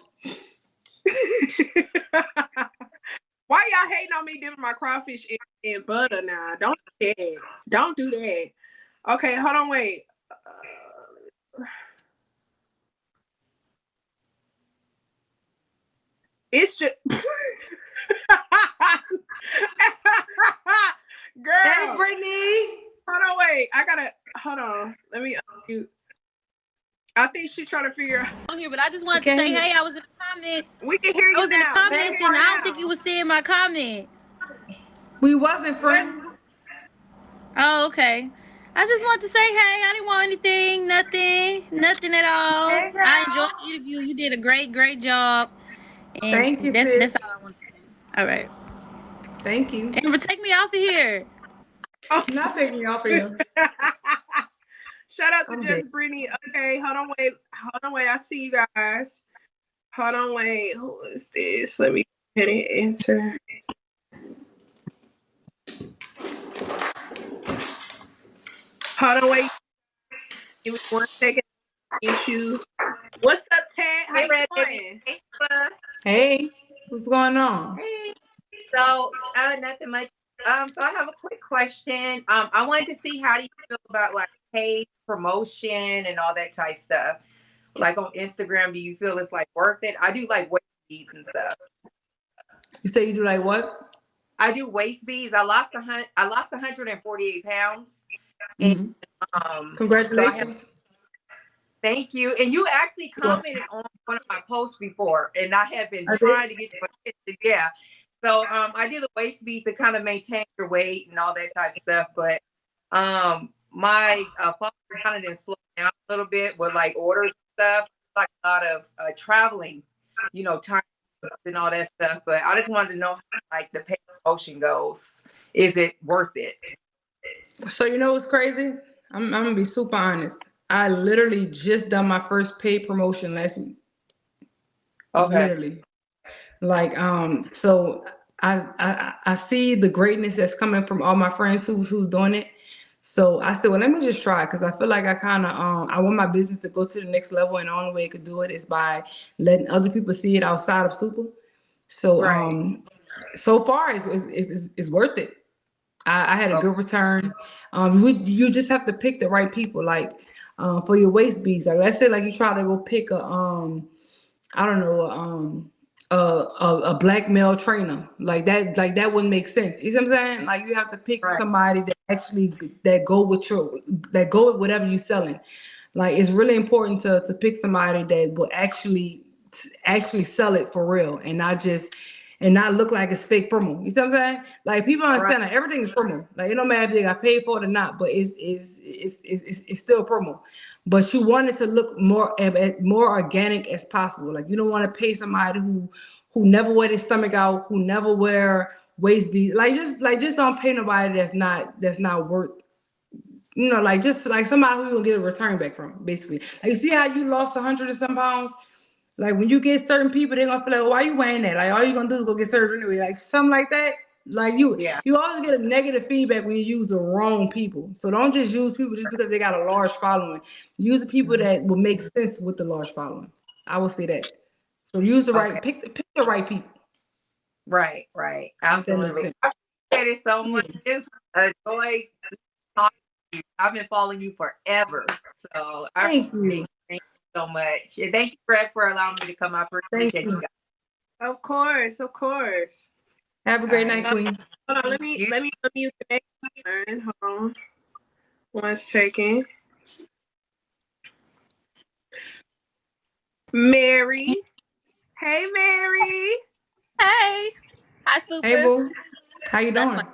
Why y'all hating on me dipping my crawfish in butter now? Don't do that. Don't do that. Okay, hold on, wait. It's just Hey, girl. Brittany. Hold on, wait. I gotta hold on. Let me unmute. I think she's trying to figure out. On here, but I just wanted to Okay. say, hey, I was in the comments. We can hear I you was in the now. We Hey, can comments, hear and you I don't think you now. was seeing my comments. we wasn't What? friend. Oh, okay. I just wanted to say, hey, I didn't want anything, nothing at all. Hey, I enjoyed girl. the interview. You did a great job, and Thank you, that's sis. all I want to say. All right, Thank you. Amber, take me off of here. Oh. Not taking me off of you. Shout out to I'm dead. Just Brittany. Okay, hold on, wait. Hold on, wait. I see you guys. Hold on, wait. Who is this? Let me hit and enter. Hold on, wait. Give me 1 second. Meet you. What's up, Ted? How Hey, you Red Baby. doing? Hey, Supa. Hey, what's going on? Hey. So, nothing much. So I have a quick question. I wanted to see how do you feel about like paid promotion and all that type stuff. Like on Instagram, do you feel it's like worth it? I do like waist beads and stuff. You say you do like what? I do waist beads. I lost 148 pounds, and Hmm. so I have. Congratulations. Thank you. And you actually Well, commented on one of my posts before, and I have been I did. trying to get your attention. Yeah. So I do the waist beads to kind of maintain your weight and all that type of stuff. But my father kind of didn't slow down a little bit with like orders and stuff, like a lot of traveling, time and all that stuff. But I just wanted to know how like the pay promotion goes. Is it worth it? So you know what's crazy? I'm gonna be super honest. I literally just done my first paid promotion last week. Okay. Literally. Like so I see the greatness that's coming from all my friends who's doing it. So I said, well, let me just try because I feel like I kind of I want my business to go to the next level, and the only way I could do it is by letting other people see it outside of Super. So Right. so far it's worth it. I had a Okay. good return. You just have to pick the right people, like for your waist beads. Like let's say like you try to go pick a I don't know a black male trainer like that wouldn't make sense. You see what I'm saying? Like you have to pick Right. somebody that actually that go with your that go with whatever you're selling. Like it's really important to pick somebody that will actually sell it for real and not just and not look like it's fake promo. You see what I'm saying? Like people Right. understand that everything is promo. Like it don't matter if they got paid for it or not, but it's still promo. But you want it to look more organic as possible. Like you don't want to pay somebody who never wear their stomach out, who never wear waist beads. Like just don't pay nobody that's not worth like just like somebody who you gonna get a return back from, basically. Like you see how you lost 100 and some pounds? Like when you get certain people, they're gonna feel like, oh, why you wearing that? Like all you gonna do is go get surgery anyway. Like something like that. Like you Yeah. you always get a negative feedback when you use the wrong people. So don't just use people just because they got a large following. Use the people Mhm. that will make sense with the large following. I will say that. So use the Okay. right pick the right people. Right, right. If that makes Absolutely. sense. I appreciate it so Yeah. much. It's a joy talking to you. I've been following you forever. So I Thank appreciate you. you. Thank you so much. And thank you, Fred, for allowing me to come. I Thank appreciate you you. guys. Of course, of course. Have a All great right. night, Queen. Hold on, let me unmute the next one. Hold on 1 second. Mary. Hey, Mary. Hey, hi, Hey, Super. boo. How you That's my. doing?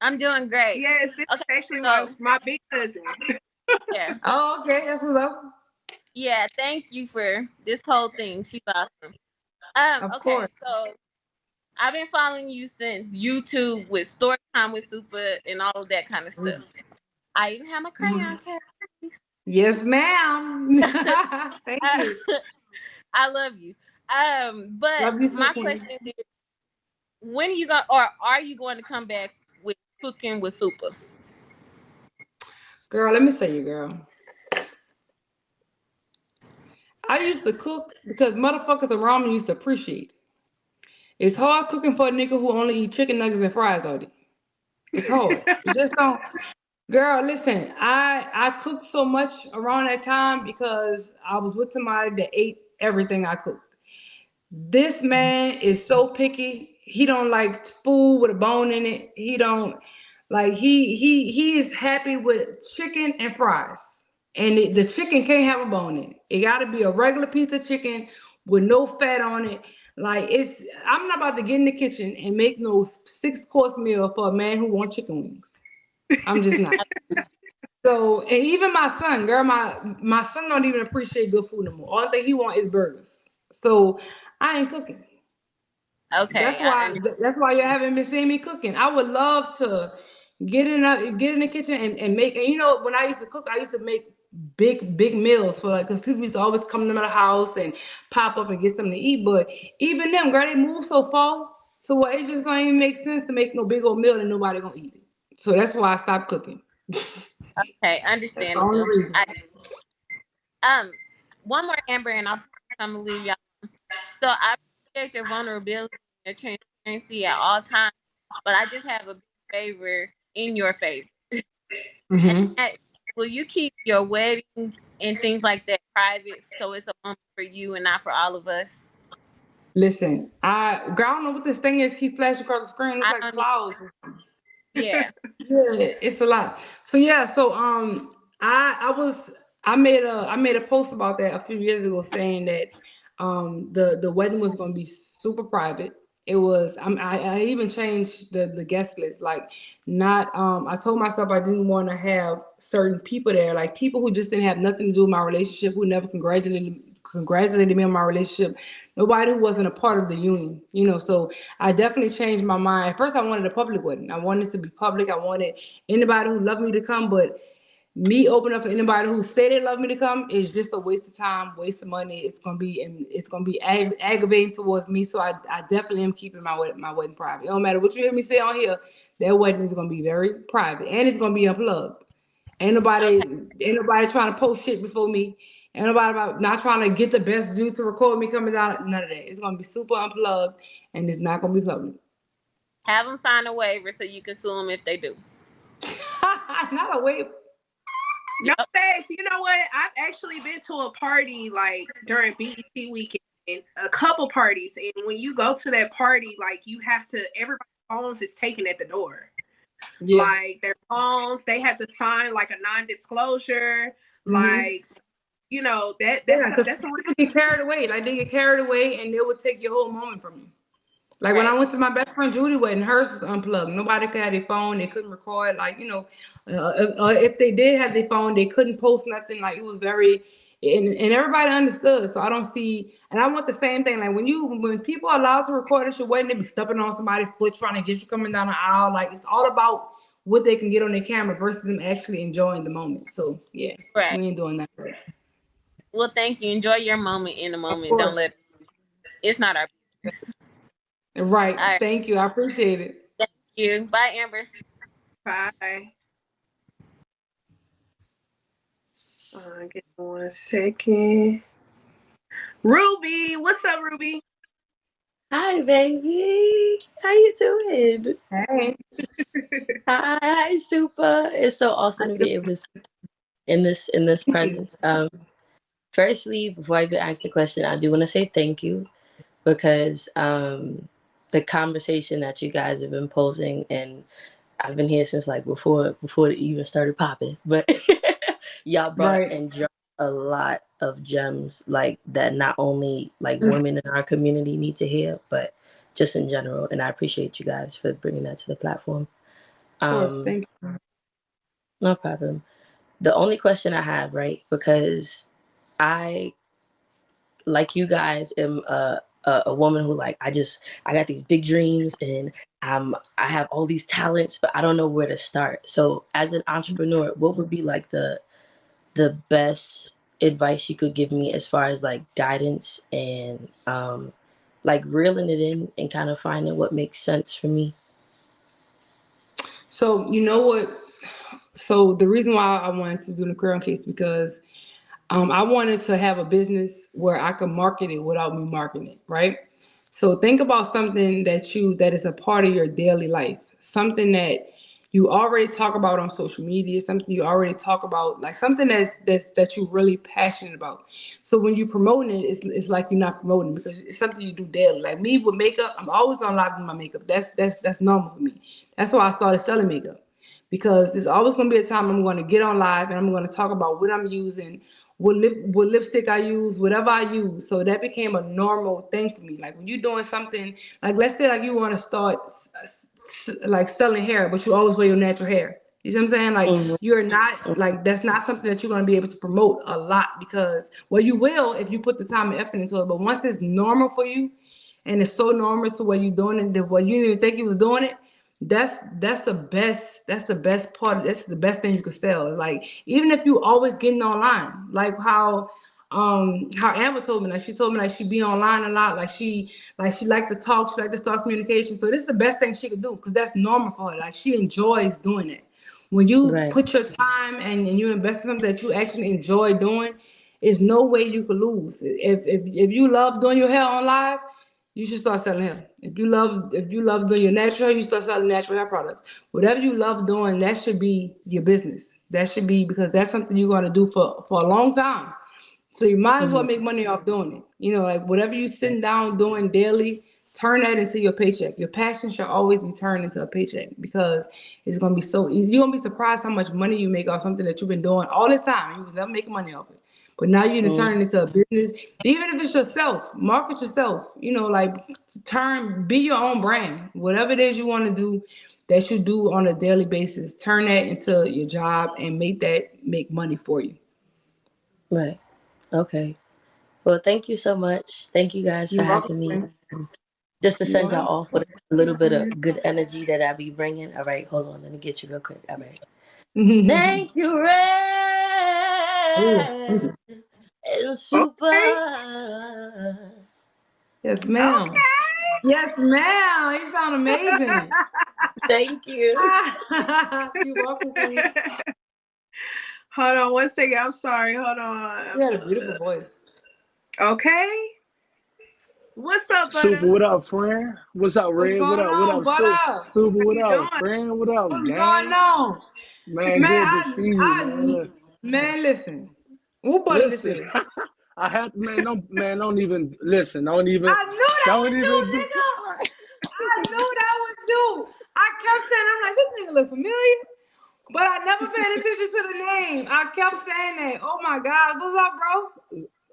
I'm doing great. Yes, this is Okay, actually my, so my big cousin. yeah, Oh, okay. That's what's up. yeah. Thank you for this whole thing. She's awesome. Of Okay, course. so I've been following you since YouTube with story time with Super and all of that kind of stuff. I even have my crayon Mhm. case. Yes, ma'am. Thank uh, you. I love you. But Love you too, my Queen. question is, when are you going, or are you going to come back with cooking with Super? Girl, let me say you, girl. I used to cook because motherfuckers around me used to appreciate it. It's hard cooking for a nigga who only eat chicken nuggets and fries all day. It's hard. It just don't. Girl, listen, I cooked so much around that time because I was with somebody that ate everything I cooked. This man is so picky. He don't like food with a bone in it. He don't like he is happy with chicken and fries. And the chicken can't have a bone in it. It got to be a regular piece of chicken with no fat on it. Like it's I'm not about to get in the kitchen and make no 6 course meal for a man who wants chicken wings. I'm just not. So, and even my son, girl, my son don't even appreciate good food no more. All thing he want is burgers. So, I ain't cooking. Okay, That's why you haven't been seeing me cooking. I would love to get in the kitchen and make. And you know, when I used to cook, I used to make big meals for like because people used to always come to my house and pop up and get something to eat. But even them, girl, they move so far. So what? It just don't even make sense to make no big old meal and nobody gonna eat it. So that's why I stopped cooking. okay, That's the only understandable. reason. Um, one more, Amber, and I'm gonna leave y'all. So I appreciate your vulnerability and your transparency at all times, but I just have a big favor in your favor. And Hmm. that, will you keep your wedding and things like that private so it's a moment for you and not for all of us? Listen, girl, I don't know what this thing is. Keep flashing across the screen. Look I like don't need, clouds. yeah. Yeah, it's a lot. So yeah, I made a post about that a few years ago saying that the wedding was gonna be super private. It was I even changed the guest list like not I told myself I didn't want to have certain people there like people who just didn't have nothing to do with my relationship who never congratulated me on my relationship, nobody who wasn't a part of the union, so I definitely changed my mind. First, I wanted a public wedding. I wanted it to be public. I wanted anybody who loved me to come, but me opening up for anybody who say they love me to come is just a waste of time, waste of money. It's gonna be aggravating towards me. So I definitely am keeping my wedding private. It don't matter what you hear me say on here. That wedding is gonna be very private and it's gonna be unplugged. Ain't nobody, Okay. ain't nobody trying to post shit before me. Ain't nobody about not trying to get the best dude to record me coming down. None of that. It's gonna be super unplugged, and it's not gonna be public. Have them sign a waiver so you can sue them if they do. Not a wave. No Yep. thanks. You know what? I've actually been to a party like during BET weekend, a couple parties, and when you go to that party, like you have to everybody's phones is taken at the door. Yeah. Like their phones, they have to sign like a non-disclosure. Hmm. Like that Yeah, because that's a people get carried away. Like they get carried away, and they will take your whole moment from you. Like when I Right. went to my best friend Judy wedding, hers was unplugged. Nobody could have their phone. They couldn't record. Like if they did have their phone, they couldn't post nothing. Like it was very, and everybody understood. So I don't see, and I want the same thing. Like when people are allowed to record at your wedding, they be stepping on somebody's foot trying to get you coming down the aisle. Like it's all about what they can get on their camera versus them actually enjoying the moment. So yeah, Right. we ain't doing that. Well, thank you. Enjoy your moment in the Of moment. Don't course. let it's not our business. Right. All right. Thank you. I appreciate it. Thank you. Bye, Amber. bye. Give me 1 second. Ruby, what's up, Ruby? Hi, baby. How you doing? Hey. Hi, Supa. It's so awesome to be able to speak in this presence. Firstly, before I even ask the question, I do want to say thank you because the conversation that you guys have been posing, and I've been here since like before it even started popping, but y'all brought Right. and dropped a lot of gems like that not only like women in our community need to hear, but just in general. And I appreciate you guys for bringing that to the platform. Of course. Um, Thank you. no problem. The only question I have, right, because I, like you guys, am a woman who like I got these big dreams and I have all these talents, but I don't know where to start. So as an entrepreneur, what would be like the best advice you could give me as far as like guidance and like reeling it in and kind of finding what makes sense for me? So you know what? So the reason why I wanted to do the crown case because I wanted to have a business where I could market it without me marketing it, right? So think about something that is a part of your daily life, something that you already talk about on social media, something you already talk about, like something that you're really passionate about. So when you're promoting it, it's like you're not promoting because it's something you do daily. Like me with makeup, I'm always on live with my makeup. That's normal for me. That's why I started selling makeup because there's always going to be a time I'm going to get on live and I'm going to talk about what I'm using, what lipstick I use, whatever I use. So that became a normal thing for me. Like when you're doing something, like let's say like you want to start like selling hair, but you always wear your natural hair. You see what I'm saying? Like Hmm. you're not like that's not something that you're going to be able to promote a lot because well you will if you put the time and effort into it. But once it's normal for you, and it's so normal to where you're doing it that what you didn't even think you was doing it, that's the best part. That's the best thing you could sell. Like even if you always getting online, like how Amber told me, like she told me like she be online a lot, like she like to talk, she like to start communication. So this is the best thing she could do because that's normal for her. Like she enjoys doing it. When you Right. put your time and you invest in something that you actually enjoy doing, there's no way you could lose. If you love doing your hair on live, you should start selling hair. If you love doing your natural hair, you start selling natural hair products. Whatever you love doing, that should be your business. That should be because that's something you're gonna do for a long time. So you might as well Hmm. make money off doing it. You know, like whatever you sitting down doing daily, turn that into your paycheck. Your passion should always be turned into a paycheck because it's gonna be so easy. You're gonna be surprised how much money you make off something that you've been doing all this time. You was never making money off it. But now you're gonna Hmm. turn it into a business. Even if it's yourself, market yourself. You know, like be your own brand. Whatever it is you want to do that you do on a daily basis, turn that into your job and make money for you. Right. Okay. Well, thank you so much. Thank you guys for You're welcome, having me. friend. Just to You're send y'all welcome. off with a little bit of good energy that I be bringing. All right, hold on. Let me get you real quick. All right. Thank you, Red Ooh. and Okay. Supa. Yes, ma'am. Okay. Yes, ma'am. You sound amazing. Thank you. You're welcome, Queen. Hold on one second. I'm sorry. Hold on. You had a beautiful voice. Okay. What's up, Super, Butter? what up, friend? What's up, What's Red? What going up? What on, up, Super? butter? Super, How what you up, doing? friend? What up, What's going gang? on? Man, Man, good to see you, man. man, listen. What butter this Listen, is? I have to, man, don't even listen. I knew that Don't was even you, do. nigga. I knew that was you. I kept saying, I'm like, this nigga look familiar. But I never paid attention to the name. I kept saying that. Oh my God. What's up, bro?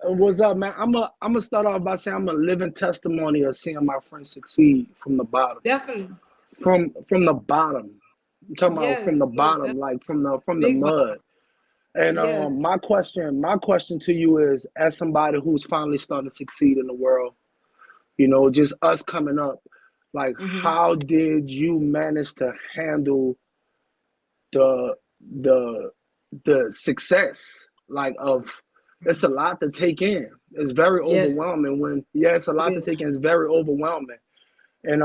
What's up, man? I'm gonna start off by saying I'm a living testimony of seeing my friends succeed from the bottom, Definitely. from the bottom. I'm talking about Yes, from the yes, bottom, that's like from the big bro. mud. And Yes. my question to you is, as somebody who's finally starting to succeed in the world, just us coming up, like, Hmm. how did you manage to handle the the the success, like, of it's a lot to take in. It's very Yes, overwhelming when, yeah, it's a it lot to take is. in. It's very overwhelming. And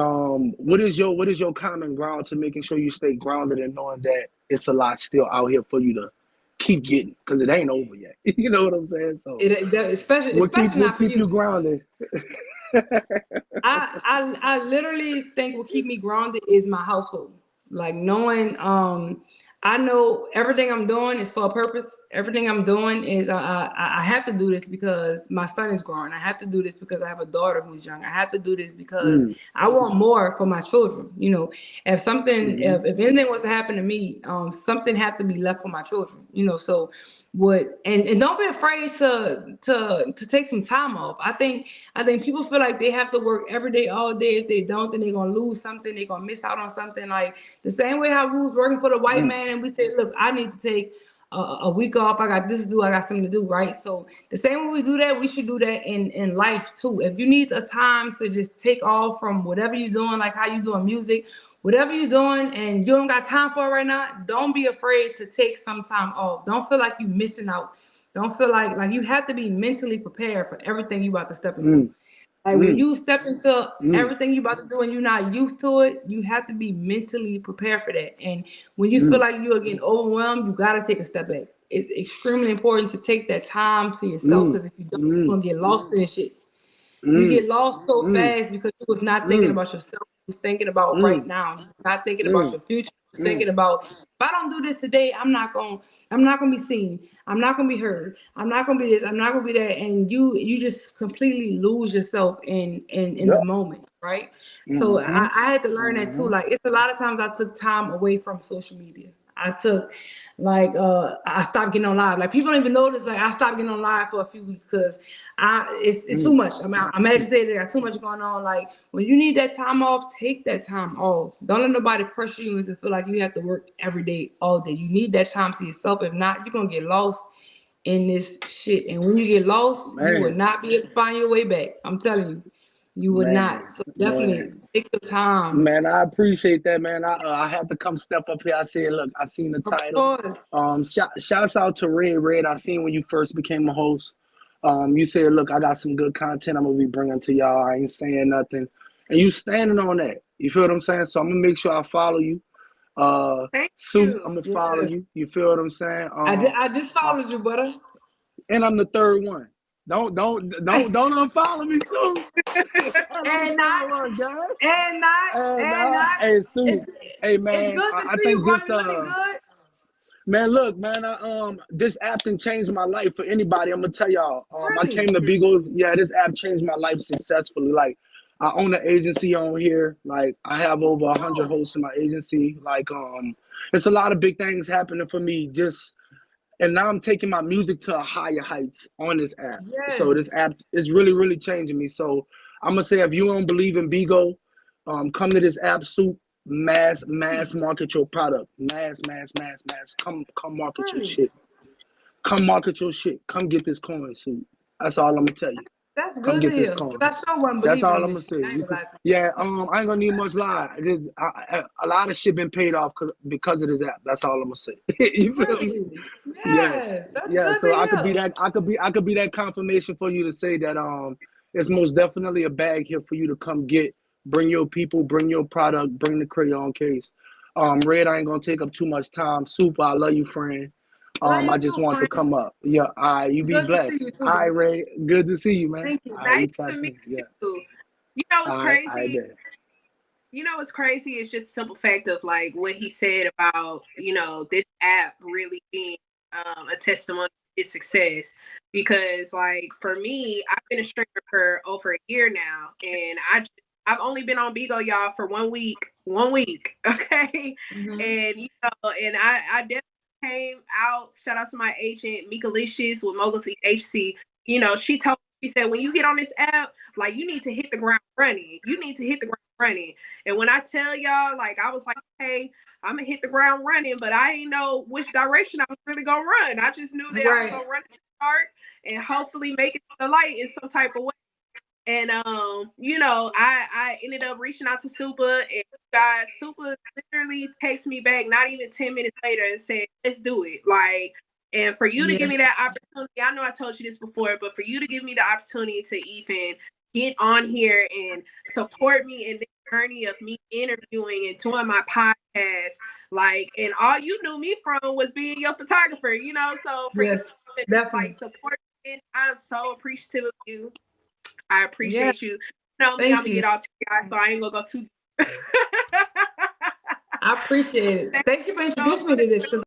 what is your common ground to making sure you stay grounded and knowing that it's a lot still out here for you to keep getting, because it ain't over yet. You know what I'm saying? So Especially what not for keep you. you grounded? I literally think what keep me grounded is my household. Like knowing I know everything I'm doing is for a purpose. Everything I'm doing is I have to do this because my son is growing. I have to do this because I have a daughter who's young. I have to do this because Mm, I want more for my children. You know, hmm if anything was to happen to me, something had to be left for my children. You know, so what and don't be afraid to take some time off. I think people feel like they have to work every day, all day. If they don't, then they're gonna lose something. They're gonna miss out on something. Like the same way how we was working for the white mm, man, and we said, "Look, I need to take a week off. I got this to do. I got something to do." Right. So the same way we do that, we should do that in life too. If you need a time to just take off from whatever you're doing, like how you doing music, whatever you're doing, and you don't got time for it right now, don't be afraid to take some time off. Don't feel like you're missing out. Don't feel like you have to be mentally prepared for everything you about to step into. mm. Like when you step into mm, everything you about to do and you're not used to it, you have to be mentally prepared for that. And when you feel mm, like you're getting overwhelmed, you gotta take a step back. It's extremely important to take that time to yourself mm, because if you don't, mm, you're gonna get lost in this shit. You mm, get lost so mm, fast because you was not thinking mm, about yourself. You was thinking about right mm, now. You was not thinking about mm, your future. You was mm. thinking about if I don't do this today, I'm not gonna be seen. I'm not gonna be heard. I'm not gonna be this. I'm not gonna be that. And you just completely lose yourself in the Yep. moment, right? So Mm-hmm. I had to learn that too. Mm-hmm. Like it's a lot of times I took time away from social media. I took I stopped getting on live. Like people don't even notice. Like I stopped getting on live for a few weeks because it's too Mm. much. I'm agitated. I got too much going on. Like when you need that time off, take that time off. Don't let nobody pressure you and feel like you have to work every day, all day. You need that time to yourself. If not, you're gonna get lost in this shit. And when you get lost, you will Man, not be able to find your way back. I'm telling you, you would man, not. So definitely man. take the time. Man, I appreciate that, man. I had to come step up here. I said, look, I seen the Of title. course. Shouts out to Red. Red, I seen when you first became a host. You said, look, I got some good content I'm gonna be bringing to y'all. I ain't saying nothing, and you standing on that. You feel what I'm saying? So I'm gonna make sure I follow you. Thank Sue, you. I'm gonna follow Yeah. you. You feel what I'm saying? I just Uh, followed you, brother. and I'm the third one. Don't unfollow me, Sue. I'm the And not, third one, guys. and not, And and not. hey Sue, It's hey it's man, good to I see you, think bro. this You looking good. man, look, man, this app can change my life for anybody. I'm gonna tell y'all. I came Really? to Bigo. Yeah, this app changed my life successfully. Like, I own an agency on here. Like, I have over 100 Oh, hosts in my agency. Like, it's a lot of big things happening for me. Just and now I'm taking my music to higher heights on this app. So this yes. app is really, really changing me. So I'm gonna say if you don't believe in Bigo, come to this app, Soup. Mass market your product. Mass. Come market your Really? shit. Come market your shit. Come get this coin, Soup. That's all I'm gonna tell you. That's Come good to get this hear. 'Cause coin. I sure wasn't That's believing all in I'm gonna this shit. say. I ain't You gonna could, lie to yeah. I ain't gonna need much lie. A lot of shit been paid off because of this app. That's all I'm gonna say. You you. feel me? Really? Yes. Yes. That's Yeah. good to So I could be hear. that. I could be that confirmation for you to say that it's most definitely a bag here for you to come get. Bring your people. Bring your product. Bring the crayon case. Red, I ain't gonna take up too much time. Super, I love you, friend. Love you I just too, want to friend. come up. Yeah. All right. You be Good to see blessed. you too, All right, bro. Ray. Good to see you, man. Thank you. All right. Nice We tap to meet in. Yeah. you. You know what's All right, crazy? there. You know what's crazy? It's just a simple fact of like what he said about, this app really being a testimony to his success. Because like for me, I've been a streamer for over a year now, and I've only been on Bigo, y'all, for 1 week. 1 week, okay? Hmm. And and I definitely came out. Shout out to my agent, Mika Licious with Mogul HC. She said, when you get on this app, like you need to hit the ground running. You need to hit the ground running. And when I tell y'all, like I was like, hey, I'm gonna hit the ground running, but I didn't know which direction I was really gonna run. I just knew that I was Right. gonna run to the start and hopefully make it to the light in some type of way. And I ended up reaching out to Supa, and guys, Supa literally texted me back not even 10 minutes later and said, let's do it. Like, and for you to give Yeah. me that opportunity, I know I told you this before, but for you to give me the opportunity to even get on here and support me in this journey of me interviewing and doing my podcast, like, and all you knew me from was being your photographer, so for you Yes. to like Definitely. support this, I'm so appreciative of you. I Yeah. appreciate you. You know me, I'm Thank gonna you. get all teary-eyed, so I ain't gonna go too. I appreciate it. Thank Thank you for you so introducing me much. to this because